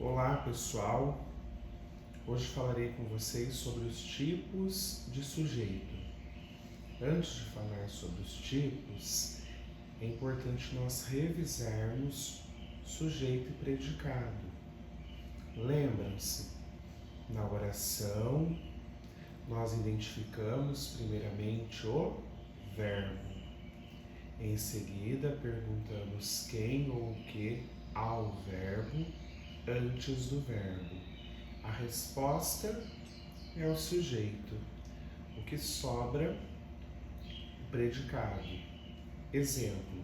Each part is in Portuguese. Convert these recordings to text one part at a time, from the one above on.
Olá pessoal, hoje falarei com vocês sobre os tipos de sujeito. Antes de falar sobre os tipos, é importante nós revisarmos sujeito e predicado. Lembram-se, na oração nós identificamos primeiramente o verbo. Em seguida perguntamos quem ou o que ao verbo antes do verbo. A resposta é o sujeito. O que sobra, o predicado. Exemplo: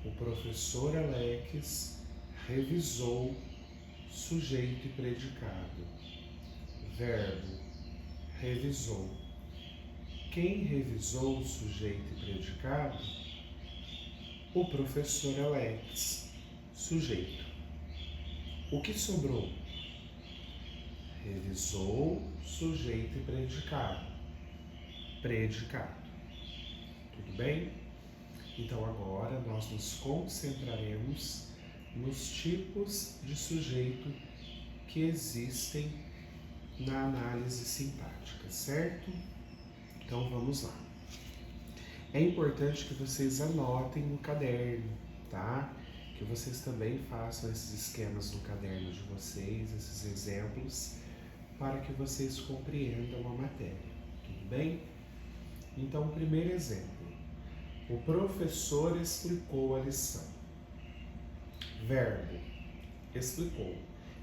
o professor Alex revisou sujeito e predicado. Verbo: revisou. Quem revisou o sujeito e predicado? O professor Alex. Sujeito. O que sobrou? Revisou sujeito e predicado. Predicado. Tudo bem? Então agora nós nos concentraremos nos tipos de sujeito que existem na análise sintática, certo? Então vamos lá. É importante que vocês anotem no caderno, tá? Que vocês também façam esses esquemas no caderno de vocês, esses exemplos, para que vocês compreendam a matéria, tudo bem? Então, primeiro exemplo. O professor explicou a lição. Verbo: explicou.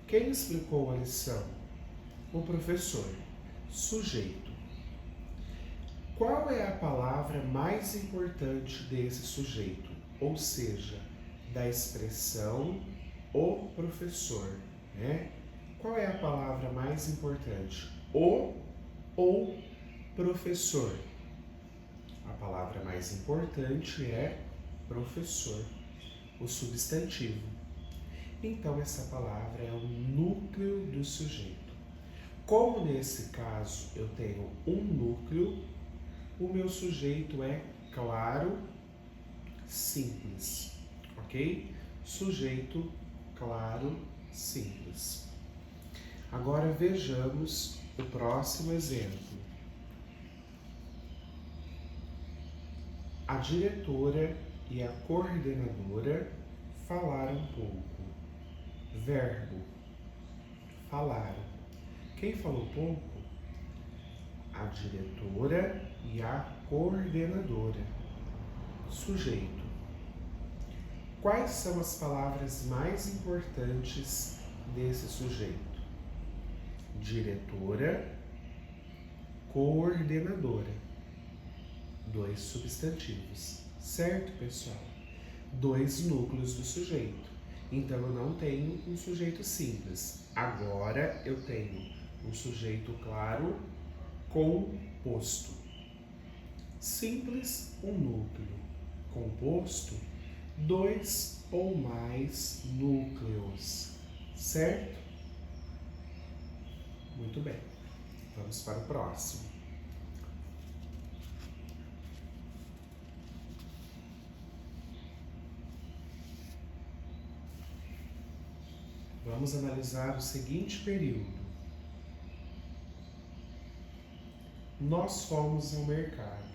Quem explicou a lição? O professor. Sujeito: qual é a palavra mais importante desse sujeito? Ou seja, da expressão o professor, né? Qual é a palavra mais importante? O ou professor? A palavra mais importante é professor, o substantivo. Então, essa palavra é o núcleo do sujeito. Como nesse caso eu tenho um núcleo, o meu sujeito é claro, simples. Ok? Sujeito claro, simples. Agora vejamos o próximo exemplo. A diretora e a coordenadora falaram pouco. Verbo: falaram. Quem falou pouco? A diretora e a coordenadora. Sujeito: quais são as palavras mais importantes desse sujeito? Diretora, coordenadora. Dois substantivos. Certo, pessoal? Dois núcleos do sujeito. Então, eu não tenho um sujeito simples. Agora, eu tenho um sujeito claro composto. Simples, um núcleo. Composto, dois ou mais núcleos, certo? Muito bem, vamos para o próximo. Vamos analisar o seguinte período. Nós fomos ao mercado,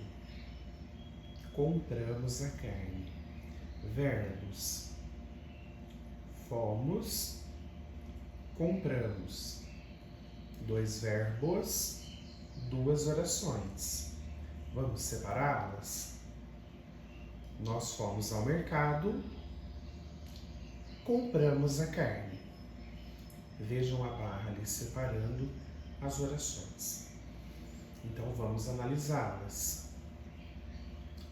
compramos a carne. Verbos: fomos, compramos. Dois verbos, duas orações. Vamos separá-las? Nós fomos ao mercado, compramos a carne. Vejam a barra ali separando as orações. Então vamos analisá-las.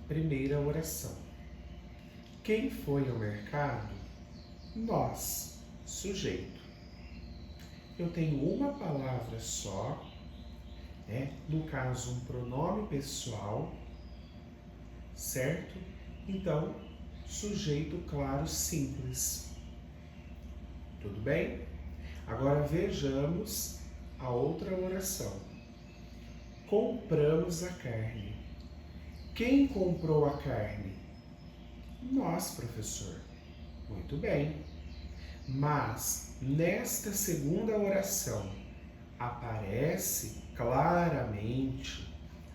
Primeira oração. Quem foi ao mercado? Nós, sujeito. Eu tenho uma palavra só, no caso um pronome pessoal, certo? Então, sujeito claro simples. Tudo bem? Agora vejamos a outra oração. Compramos a carne. Quem comprou a carne? Nós, professor. Muito bem. Mas nesta segunda oração aparece claramente,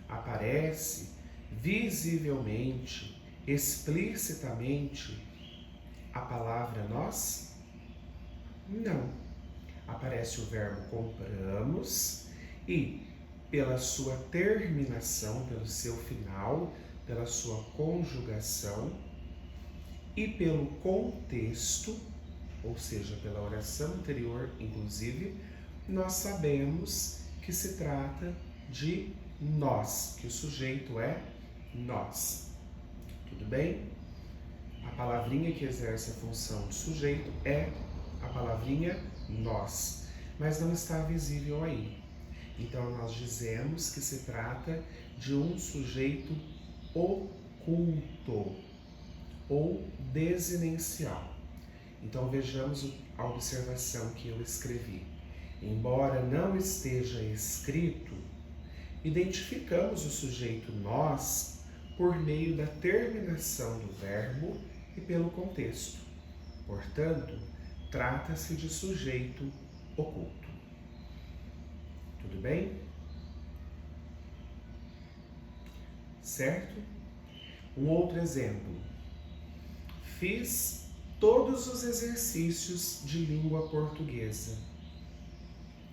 aparece visivelmente, explicitamente a palavra nós? Não. Aparece o verbo compramos e, pela sua terminação, pelo seu final, pela sua conjugação e pelo contexto, ou seja, pela oração anterior, inclusive, nós sabemos que se trata de nós, que o sujeito é nós. Tudo bem? A palavrinha que exerce a função de sujeito é a palavrinha nós, mas não está visível aí. Então nós dizemos que se trata de um sujeito oculto ou desinencial. Então vejamos a observação que eu escrevi. Embora não esteja escrito, identificamos o sujeito nós por meio da terminação do verbo e pelo contexto. Portanto, trata-se de sujeito oculto. Tudo bem? Certo? Um outro exemplo. Fiz todos os exercícios de língua portuguesa.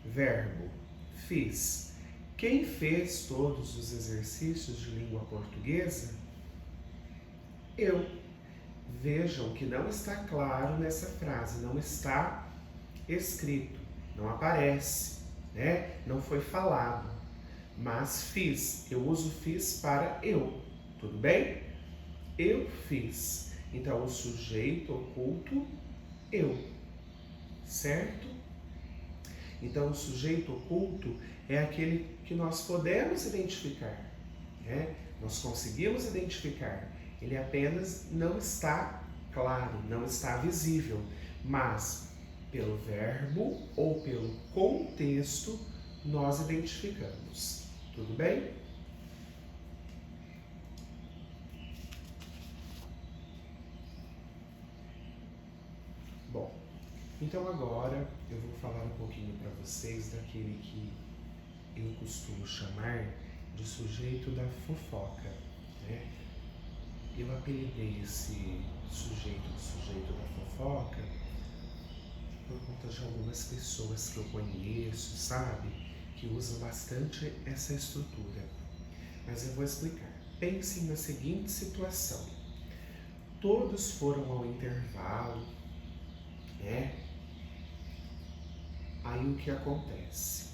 Verbo, fiz. Quem fez todos os exercícios de língua portuguesa? Eu. Vejam que não está claro nessa frase, não está escrito, não aparece, né? Não foi falado, mas fiz. Eu uso fiz para eu, tudo bem? Eu fiz. Então, o sujeito oculto, eu, certo? Então, o sujeito oculto é aquele que nós podemos identificar, né? Nós conseguimos identificar. Ele apenas não está claro, não está visível, mas pelo verbo ou pelo contexto nós identificamos. Tudo bem? Bom, então agora eu vou falar um pouquinho para vocês daquele que eu costumo chamar de sujeito da fofoca, né? Eu apelidei esse sujeito da fofoca por conta de algumas pessoas que eu conheço, sabe? Que usam bastante essa estrutura. Mas eu vou explicar. Pensem na seguinte situação. Todos foram ao intervalo, né? Aí o que acontece?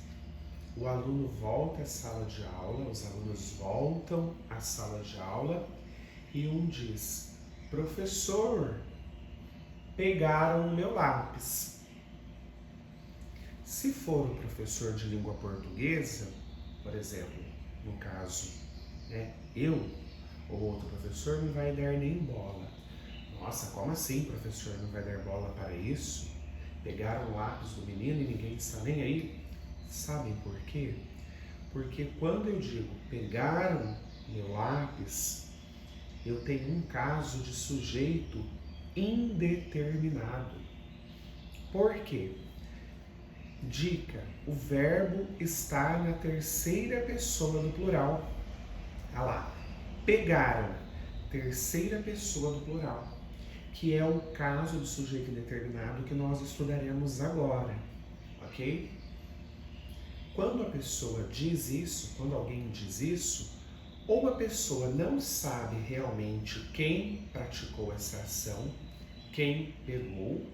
O aluno volta à sala de aula, os alunos voltam à sala de aula e um diz: professor, pegaram o meu lápis. Se for o professor de língua portuguesa, por exemplo, no caso, né, eu ou outro professor, não vai dar nem bola. Nossa, como assim, professor, não vai dar bola para isso? Pegaram o lápis do menino e ninguém está nem aí? Sabem por quê? Porque quando eu digo pegaram meu lápis, eu tenho um caso de sujeito indeterminado. Por quê? Dica: o verbo está na terceira pessoa do plural. Olha lá, pegaram, terceira pessoa do plural, que é o caso do sujeito indeterminado que nós estudaremos agora, ok? Quando a pessoa diz isso, quando alguém diz isso, ou a pessoa não sabe realmente quem praticou essa ação, quem pegou,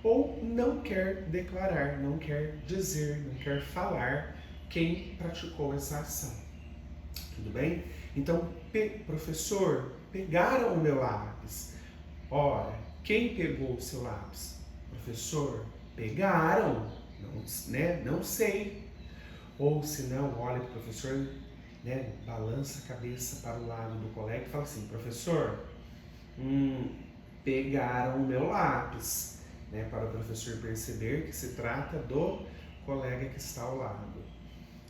ou não quer declarar, não quer dizer, não quer falar quem praticou essa ação. Tudo bem? Então, professor, pegaram o meu lápis. Ora, quem pegou o seu lápis? Professor, pegaram. Não, né? Não sei. Ou se não, olha para o professor, né? Balança a cabeça para o lado do colega e fala assim: professor, pegaram o meu lápis. Né, para o professor perceber que se trata do colega que está ao lado,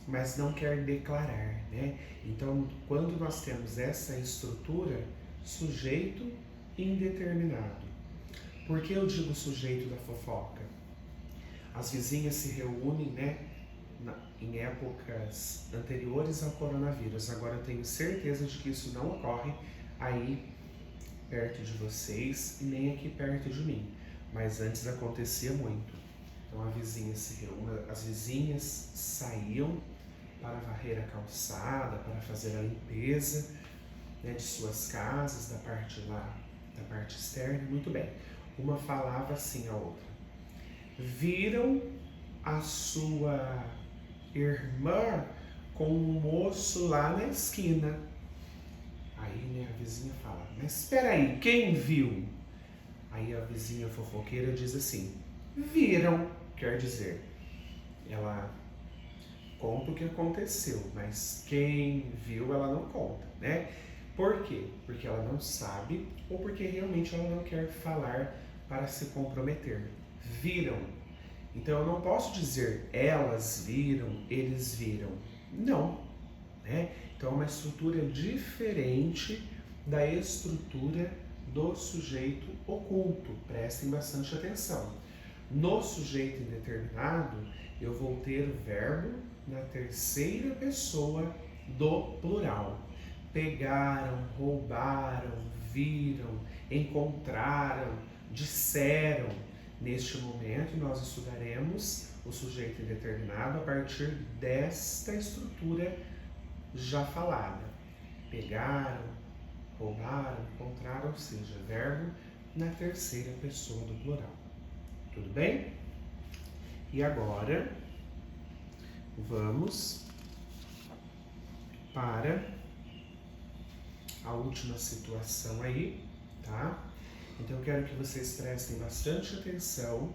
mas não quer declarar, né? Então, quando nós temos essa estrutura, sujeito indeterminado. Por que eu digo sujeito da fofoca? As vizinhas se reúnem, né, em épocas anteriores ao coronavírus. Agora eu tenho certeza de que isso não ocorre aí perto de vocês e nem aqui perto de mim. Mas antes acontecia muito. Então a vizinha se reúne, as vizinhas saíam para varrer a calçada, para fazer a limpeza, né, de suas casas, da parte lá, da parte externa. Muito bem. Uma falava assim à outra: viram a sua irmã com um moço lá na esquina. Aí, né, a vizinha fala: mas espera aí, quem viu? Aí a vizinha fofoqueira diz assim: viram. Quer dizer, ela conta o que aconteceu, mas quem viu ela não conta, né? Por quê? Porque ela não sabe ou porque realmente ela não quer falar para se comprometer. Viram. Então eu não posso dizer elas viram, eles viram. Não, né? Então é uma estrutura diferente da estrutura do sujeito oculto. Prestem bastante atenção. No sujeito indeterminado, eu vou ter o verbo na terceira pessoa do plural. Pegaram, roubaram, viram, encontraram, disseram. Neste momento, nós estudaremos o sujeito indeterminado a partir desta estrutura já falada. Pegaram, roubaram, encontraram, ou seja, verbo na terceira pessoa do plural. Tudo bem? E agora, vamos para a última situação aí, tá? Então eu quero que vocês prestem bastante atenção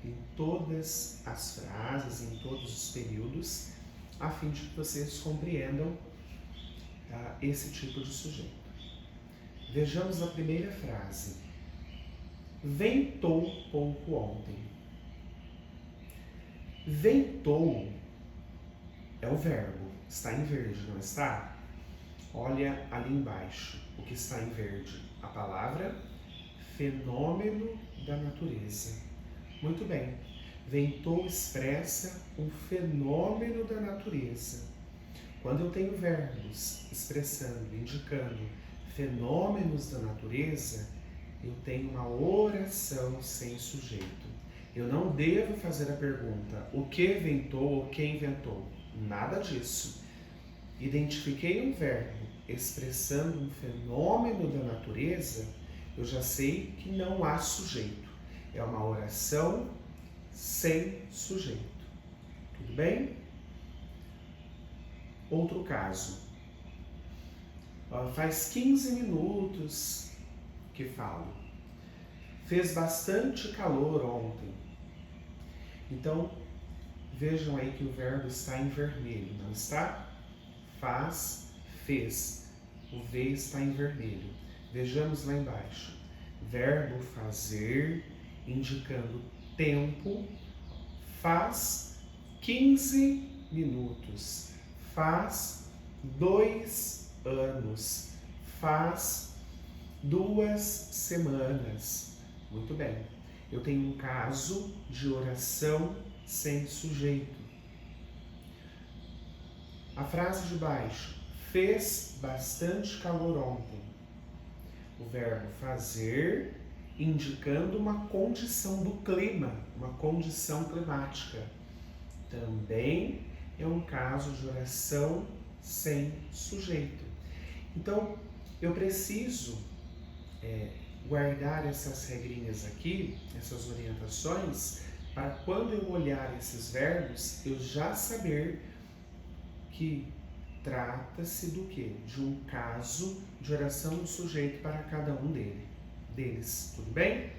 em todas as frases, em todos os períodos, a fim de que vocês compreendam esse tipo de sujeito. Vejamos a primeira frase. Ventou pouco ontem. Ventou é o verbo, está em verde, não está? Olha ali embaixo o que está em verde. A palavra fenômeno da natureza. Muito bem. Ventou expressa um fenômeno da natureza. Quando eu tenho verbos expressando, indicando fenômenos da natureza, eu tenho uma oração sem sujeito. Eu não devo fazer a pergunta: o que ventou ou quem inventou? Nada disso. Identifiquei um verbo expressando um fenômeno da natureza, eu já sei que não há sujeito. É uma oração sem sujeito. Tudo bem? Outro caso. Faz 15 minutos que falo. Fez bastante calor ontem. Então, vejam aí que o verbo está em vermelho, não está? Faz, fez. O V está em vermelho. Vejamos lá embaixo. Verbo fazer, indicando tempo. Faz 15 minutos. Faz 2 anos. Faz 2 semanas. Muito bem. Eu tenho um caso de oração sem sujeito. A frase de baixo. Fez bastante calor ontem. O verbo fazer, indicando uma condição do clima, uma condição climática. Também é um caso de oração sem sujeito. Então, eu preciso guardar essas regrinhas aqui, essas orientações, para quando eu olhar esses verbos, eu já saber que trata-se do quê? De um caso de oração do sujeito para cada um deles. Tudo bem?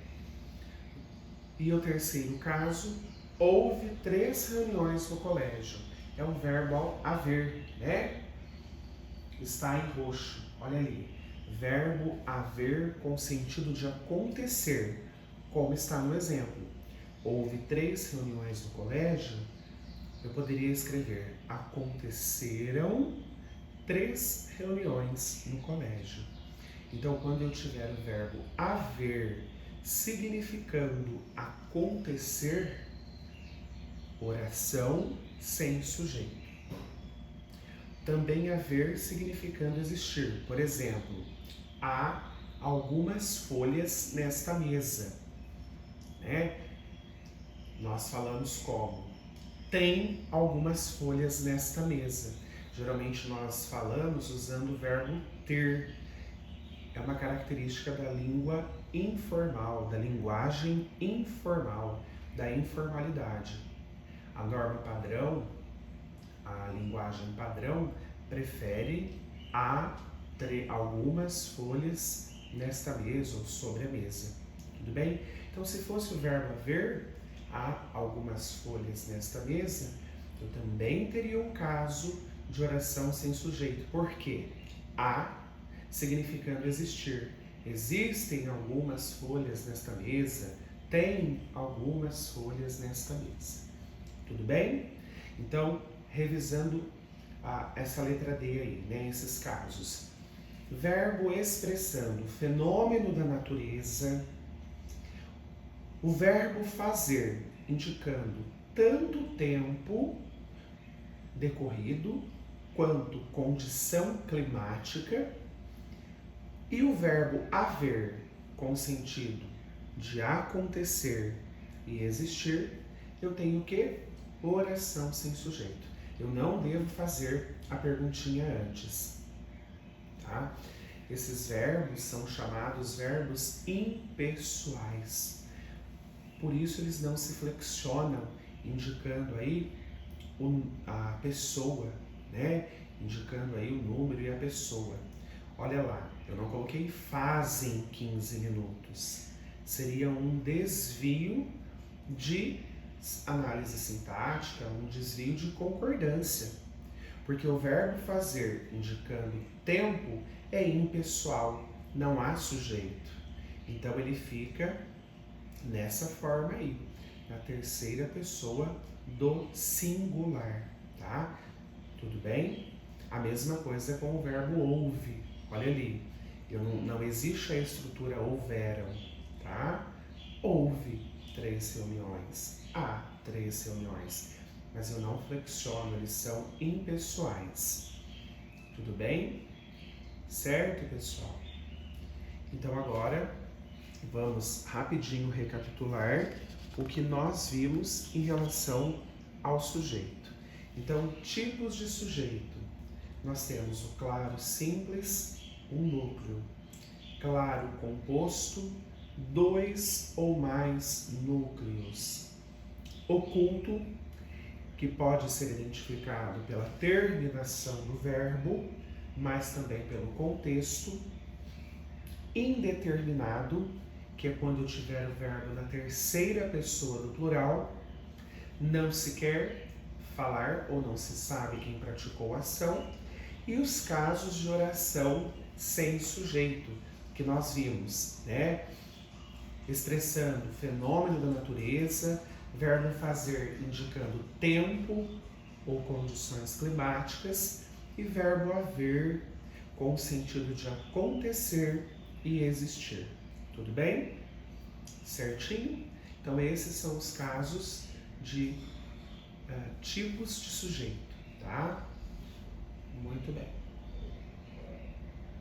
E o terceiro caso, houve 3 reuniões no colégio. É um verbo haver, né? Está em roxo, olha ali. Verbo haver com sentido de acontecer, como está no exemplo. Houve 3 reuniões no colégio, eu poderia escrever: aconteceram 3 reuniões no colégio. Então, quando eu tiver o verbo haver significando acontecer, oração sem sujeito. Também haver significando existir. Por exemplo, há algumas folhas nesta mesa, né? Nós falamos como? Tem algumas folhas nesta mesa. Geralmente nós falamos usando o verbo ter. É uma característica da língua informal, da linguagem informal, da informalidade. A norma padrão, a linguagem padrão, prefere algumas folhas nesta mesa ou sobre a mesa. Tudo bem? Então, se fosse o verbo haver, há algumas folhas nesta mesa, eu também teria um caso de oração sem sujeito. Por quê? Há significando existir. Existem algumas folhas nesta mesa, tem algumas folhas nesta mesa. Tudo bem? Então, revisando essa letra D aí, né, esses casos. Verbo expressando fenômeno da natureza. O verbo fazer, indicando tanto tempo decorrido quanto condição climática. E o verbo haver, com sentido de acontecer e existir, eu tenho o quê? Oração sem sujeito. Eu não devo fazer a perguntinha antes, tá? Esses verbos são chamados verbos impessoais. Por isso eles não se flexionam, indicando aí a pessoa, né? Indicando aí o número e a pessoa. Olha lá, eu não coloquei fazem 15 minutos. Seria um desvio de análise sintática, um desvio de concordância. Porque o verbo fazer, indicando tempo, é impessoal, não há sujeito. Então ele fica nessa forma aí, na terceira pessoa do singular, tá? Tudo bem? A mesma coisa com o verbo ouve. Olha ali, não existe a estrutura houveram, tá? Houve 3 reuniões, há 3 reuniões, mas eu não flexiono, eles são impessoais. Tudo bem? Certo, pessoal? Então agora vamos rapidinho recapitular o que nós vimos em relação ao sujeito. Então, tipos de sujeito. Nós temos o claro simples, um núcleo. Claro composto, 2 ou mais núcleos. Oculto, que pode ser identificado pela terminação do verbo, mas também pelo contexto. Indeterminado, que é quando eu tiver o verbo na terceira pessoa do plural, não se quer falar ou não se sabe quem praticou a ação, e os casos de oração sem sujeito, que nós vimos, né? Expressando fenômeno da natureza, verbo fazer indicando tempo ou condições climáticas, e verbo haver com o sentido de acontecer e existir. Tudo bem? Certinho? Então esses são os casos de tipos de sujeito, tá? Muito bem.